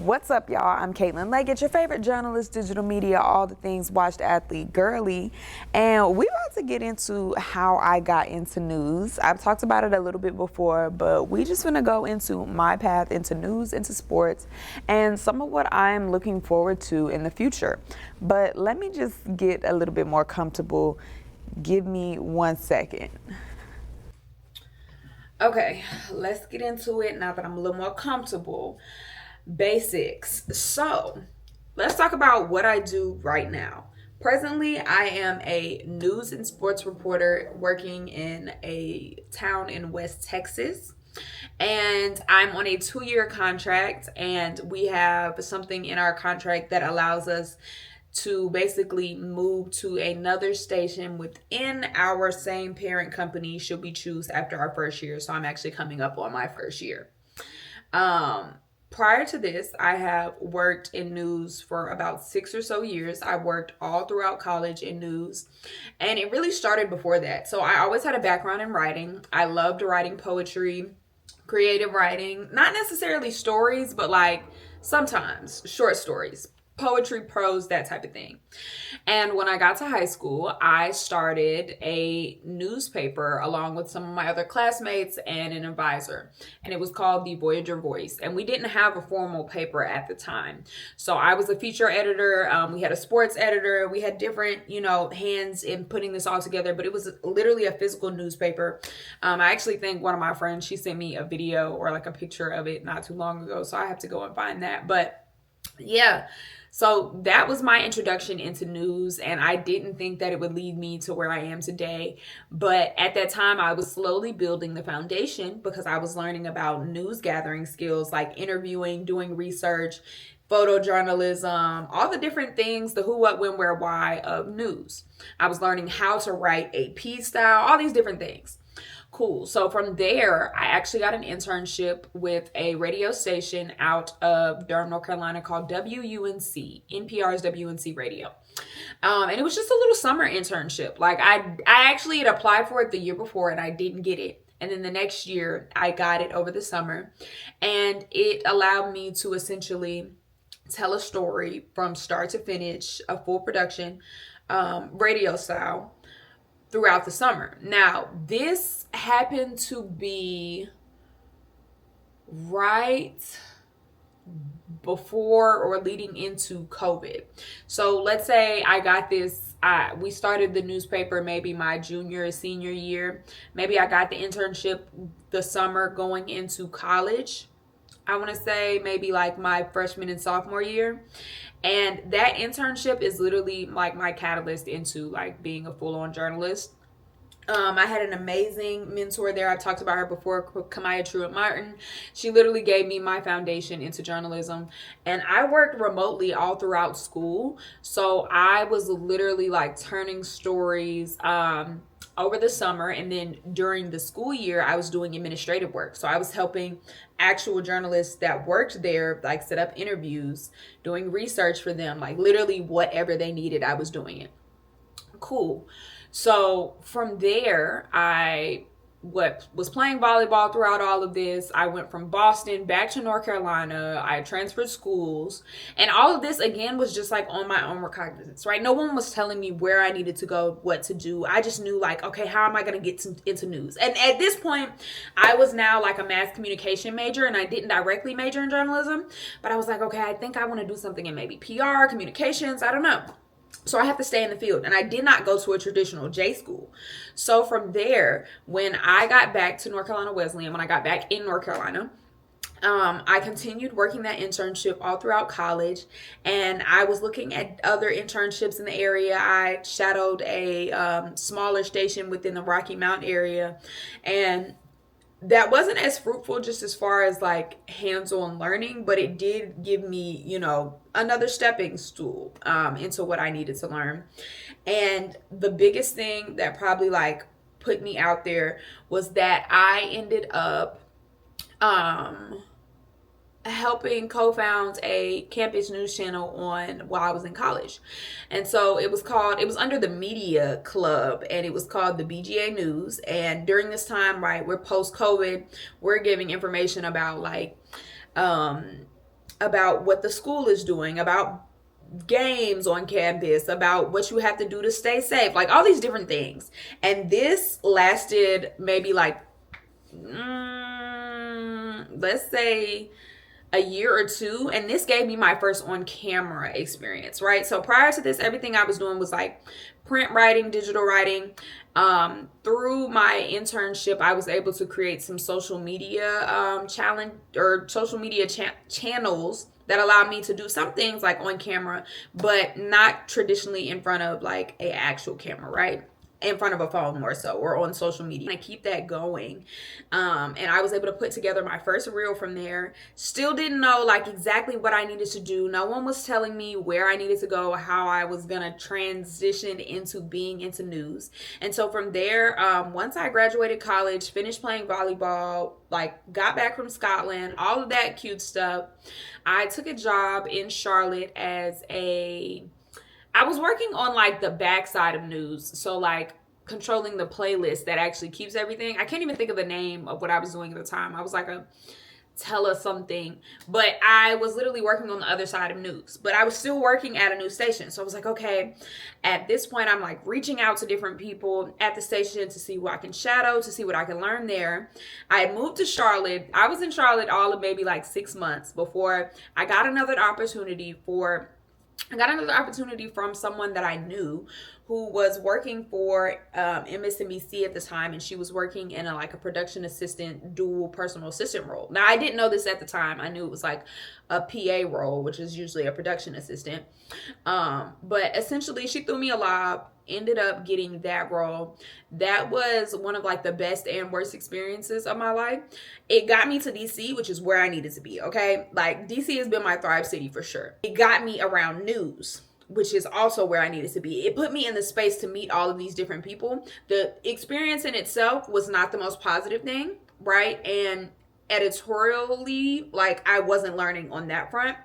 What's up, y'all? I'm Caitlin Leggett, your favorite journalist, digital media, all the things watched athlete girly. And we about to get into how I got into news. I've talked about it a little bit before, but we just gonna go into my path into news, into sports, and some of what I'm looking forward to in the future. But let me just get a little bit more comfortable. Give me 1 second. Okay, let's get into it now that I'm a little more comfortable. Basics. So, let's talk about what I do right now. Presently, I am a news and sports reporter working in a town in West Texas. And I'm on a 2-year contract, and we have something in our contract that allows us to basically move to another station within our same parent company should we choose after our first year. So I'm actually coming up on my first year. Prior to this, I have worked in news for about 6 or so years. I worked all throughout college in news, and it really started before that. So I always had a background in writing. I loved writing poetry, creative writing, not necessarily stories, but like sometimes short stories, poetry, prose, that type of thing. And when I got to high school, I started a newspaper along with some of my other classmates and an advisor. And it was called the Voyager Voice. And we didn't have a formal paper at the time. So I was a feature editor. We had a sports editor. We had different, hands in putting this all together. But it was literally a physical newspaper. I actually think one of my friends, she sent me a video or like a picture of it not too long ago. So I have to go and find that. But yeah. So that was my introduction into news, and I didn't think that it would lead me to where I am today. But at that time, I was slowly building the foundation because I was learning about news gathering skills like interviewing, doing research, photojournalism, all the different things, the who, what, when, where, why of news. I was learning how to write AP style, all these different things. Cool. So from there, I actually got an internship with a radio station out of Durham, North Carolina called WUNC, NPR's WUNC Radio. And it was just a little summer internship. Like I actually had applied for it the year before and I didn't get it. And then the next year I got it over the summer, and it allowed me to essentially tell a story from start to finish, a full production, radio style throughout the summer. Now, this happened to be right before or leading into COVID. So let's say I got this, we started the newspaper maybe my junior or senior year. Maybe I got the internship the summer going into college. I want to say maybe like my freshman and sophomore year. And that internship is literally like my catalyst into like being a full-on journalist. I had an amazing mentor there. I've talked about her before, Kamaya Truitt Martin. She literally gave me my foundation into journalism. And I worked remotely all throughout school. So I was literally like turning stories over the summer. And then during the school year, I was doing administrative work. So I was helping actual journalists that worked there, like set up interviews, doing research for them, like literally whatever they needed, I was doing it. Cool. So from there, I was playing volleyball throughout all of this. I went from Boston back to North Carolina. I transferred schools. And all of this, again, was just like on my own recognizance, right? No one was telling me where I needed to go, what to do. I just knew like, okay, how am I going to get into news? And at this point, I was now like a mass communication major, and I didn't directly major in journalism. But I was like, okay, I think I want to do something in maybe PR, communications. I don't know. So I have to stay in the field. And I did not go to a traditional J school. So from there, when I got back to North Carolina Wesleyan, when I got back in North Carolina, I continued working that internship all throughout college. And I was looking at other internships in the area. I shadowed a smaller station within the Rocky Mountain area. And that wasn't as fruitful just as far as like hands-on learning, but it did give me, another stepping stool into what I needed to learn. And the biggest thing that probably like put me out there was that I ended up helping co-found a campus news channel while I was in college. And so it was under the media club, and it was called the BGA News. And during this time, right, we're post-COVID, we're giving information about like about what the school is doing, about games on campus, about what you have to do to stay safe, like all these different things. And this lasted maybe like, let's say a year or two, and this gave me my first on camera experience, right? So prior to this, everything I was doing was like print writing, digital writing. Through my internship, I was able to create some social media challenge or social media channels that allowed me to do some things like on camera, but not traditionally in front of like a actual camera, right? In front of a phone more so, or on social media. I keep that going. And I was able to put together my first reel from there. Still didn't know like exactly what I needed to do. No one was telling me where I needed to go, how I was gonna transition into being into news. And so from there, once I graduated college, finished playing volleyball, like got back from Scotland, all of that cute stuff, I took a job in Charlotte as I was working on like the backside of news. So like controlling the playlist that actually keeps everything. I can't even think of the name of what I was doing at the time. I was like a tele something, but I was literally working on the other side of news, but I was still working at a news station. So I was like, okay, at this point, I'm like reaching out to different people at the station to see what I can shadow, to see what I can learn there. I had moved to Charlotte. I was in Charlotte all of maybe like 6 months before I got another opportunity from someone that I knew who was working for MSNBC at the time, and she was working in a production assistant, dual personal assistant role. Now, I didn't know this at the time. I knew it was like a PA role, which is usually a production assistant. But essentially, she threw me a lob, ended up getting that role. That was one of like the best and worst experiences of my life. It got me to DC, which is where I needed to be, okay? Like DC has been my thrive city for sure. It got me around news, which is also where I needed to be. It put me in the space to meet all of these different people. The experience in itself was not the most positive thing, right? And editorially, like I wasn't learning on that front,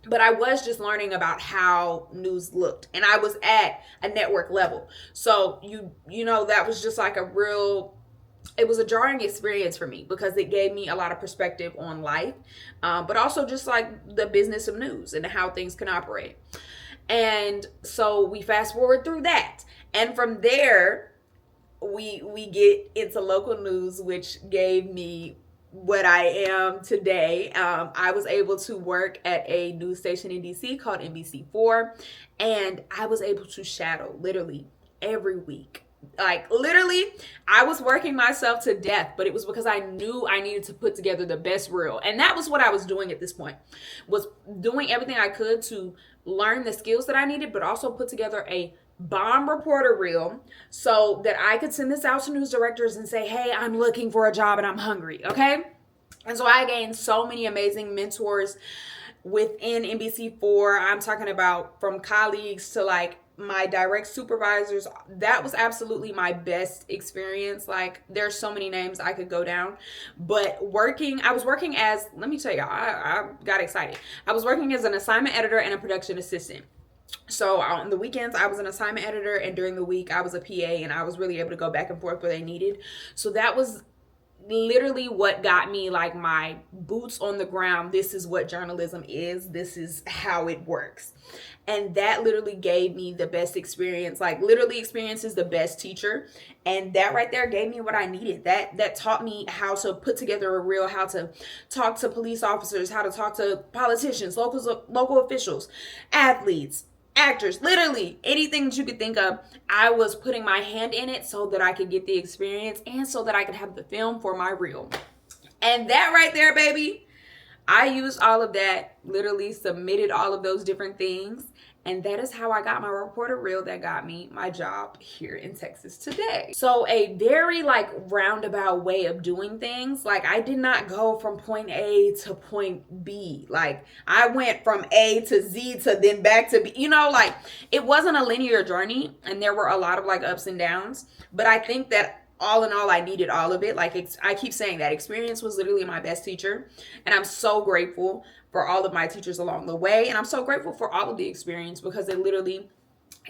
but I was just learning about how news looked, and I was at a network level. So you know, that was just like it was a jarring experience for me because it gave me a lot of perspective on life, but also just like the business of news and how things can operate. And so we fast forward through that, and from there we get into local news, which gave me what I am today. I was able to work at a news station in DC called NBC4, and I was able to shadow literally every week. Like literally, I was working myself to death, but it was because I knew I needed to put together the best reel. And that was what I was doing at this point, was doing everything I could to learn the skills that I needed, but also put together a bomb reporter reel so that I could send this out to news directors and say, hey, I'm looking for a job and I'm hungry, okay? And so I gained so many amazing mentors within NBC4. I'm talking about from colleagues to like my direct supervisors. That was absolutely my best experience. Like there's so many names I could go down, but I was working as, let me tell you, I got excited. I was working as an assignment editor and a production assistant. So on the weekends, I was an assignment editor, and during the week, I was a PA, and I was really able to go back and forth where they needed. So that was literally what got me like my boots on the ground. This is what journalism is. This is how it works. And that literally gave me the best experience. Like literally, experience is the best teacher. And that right there gave me what I needed. That taught me how to put together a reel, how to talk to police officers, how to talk to politicians, local officials, athletes, actors, literally anything that you could think of. I was putting my hand in it so that I could get the experience and so that I could have the film for my reel. And that right there, baby, I used all of that, literally submitted all of those different things. And that is how I got my reporter reel that got me my job here in Texas today. So a very like roundabout way of doing things. Like I did not go from point A to point B. Like I went from A to Z to then back to B. You know, like it wasn't a linear journey, and there were a lot of like ups and downs. But I think that all in all, I needed all of it. Like I keep saying that experience was literally my best teacher, and I'm so grateful for all of my teachers along the way. And I'm so grateful for all of the experience because it literally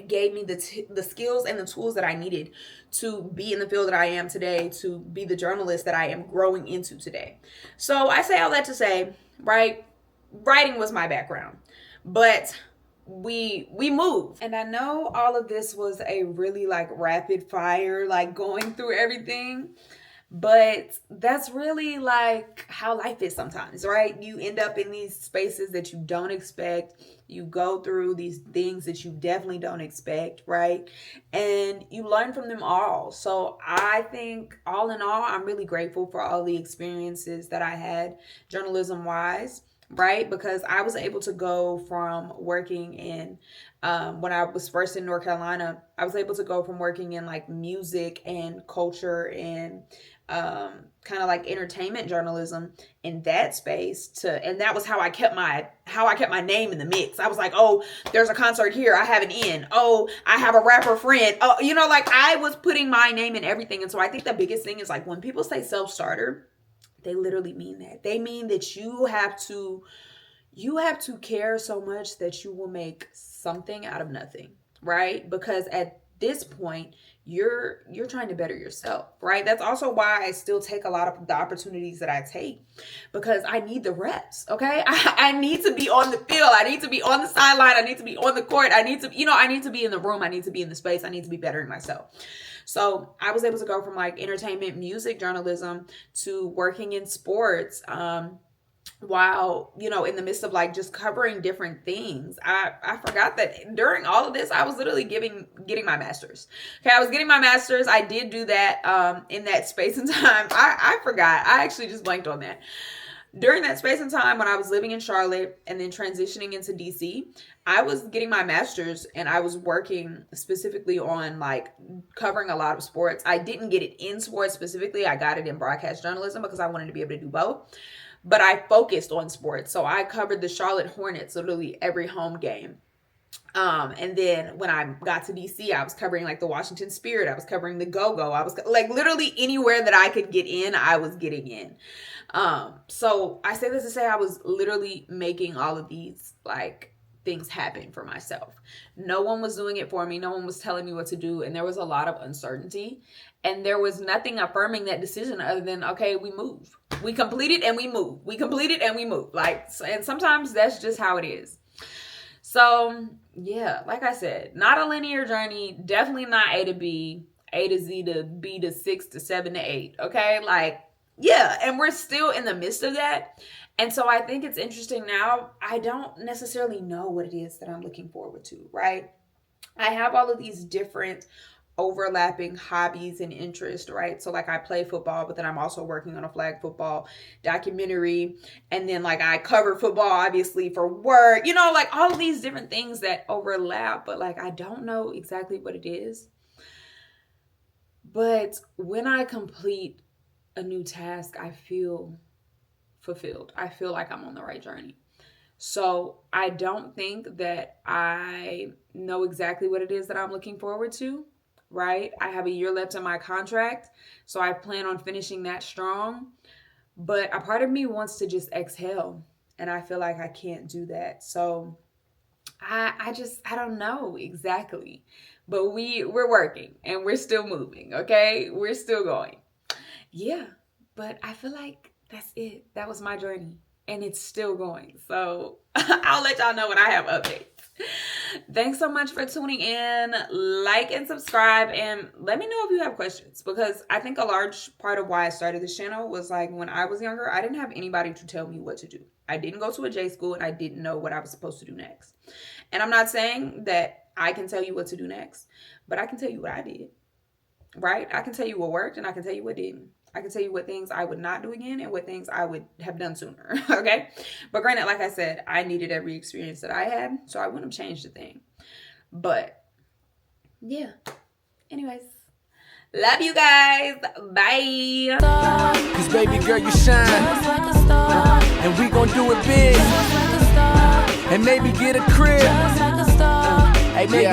gave me the skills and the tools that I needed to be in the field that I am today, to be the journalist that I am growing into today. So I say all that to say, right, writing was my background, but we move. And I know all of this was a really like rapid fire, like going through everything, but that's really like how life is sometimes, right? You end up in these spaces that you don't expect. You go through these things that you definitely don't expect, right? And you learn from them all. So I think all in all, I'm really grateful for all the experiences that I had journalism wise, right? Because I was able to go from working in, when I was first in North Carolina, I was able to go from working in like music and culture and kind of like entertainment journalism in that space and that was how I kept my name in the mix. I was like, oh, there's a concert here, I have an in. Oh, I have a rapper friend. Oh, like I was putting my name in everything. And so I think the biggest thing is like when people say self-starter, they literally mean that. They mean that you have to care so much that you will make something out of nothing, right? Because at this point, you're trying to better yourself, right? That's also why I still take a lot of the opportunities that I take, because I need the reps, okay? I need to be on the field. I need to be on the sideline. I need to be on the court. I need to be in the room. I need to be in the space. I need to be bettering myself. So I was able to go from like entertainment, music journalism to working in sports, while, in the midst of like just covering different things. I forgot that during all of this, I was literally getting my master's. Okay. I was getting my master's. I did do that, in that space and time. I forgot. I actually just blanked on that. During that space and time when I was living in Charlotte and then transitioning into DC, I was getting my master's and I was working specifically on like covering a lot of sports. I didn't get it in sports specifically. I got it in broadcast journalism because I wanted to be able to do both. But I focused on sports. So I covered the Charlotte Hornets literally every home game. And then when I got to DC, I was covering like the Washington Spirit. I was covering the Go-Go. I was like literally anywhere that I could get in, I was getting in. So I say this to say I was literally making all of these like things happen for myself. No one was doing it for me. No one was telling me what to do. And there was a lot of uncertainty. And there was nothing affirming that decision other than, okay, we move. We complete it and we move. We complete it and we move. Like, and sometimes that's just how it is. So yeah, like I said, not a linear journey. Definitely not A to B, A to Z to B to 6 to 7 to 8. Okay. Like, yeah. And we're still in the midst of that. And so I think it's interesting now. I don't necessarily know what it is that I'm looking forward to, right? I have all of these different overlapping hobbies and interests, right? So like I play football, but then I'm also working on a flag football documentary. And then like I cover football, obviously, for work, like all of these different things that overlap, but like I don't know exactly what it is. But when I complete a new task, I feel fulfilled. I feel like I'm on the right journey. So I don't think that I know exactly what it is that I'm looking forward to, right? I have a year left in my contract, so I plan on finishing that strong. But a part of me wants to just exhale, and I feel like I can't do that. So I don't know exactly. But we're working and we're still moving, okay? We're still going. Yeah, but I feel like that's it. That was my journey, and it's still going. So I'll let y'all know when I have updates. Thanks so much for tuning in. Like and subscribe, and let me know if you have questions, because I think a large part of why I started this channel was like when I was younger, I didn't have anybody to tell me what to do. I didn't go to a J school and I didn't know what I was supposed to do next. And I'm not saying that I can tell you what to do next, but I can tell you what I did, right? I can tell you what worked and I can tell you what didn't. I can tell you what things I would not do again and what things I would have done sooner, okay? But granted, like I said, I needed every experience that I had, so I wouldn't have changed a thing. But, yeah. Anyways, love you guys. Bye. 'Cause baby girl, you shine. And we gon' do it big. And maybe get a crib. Hey, maybe.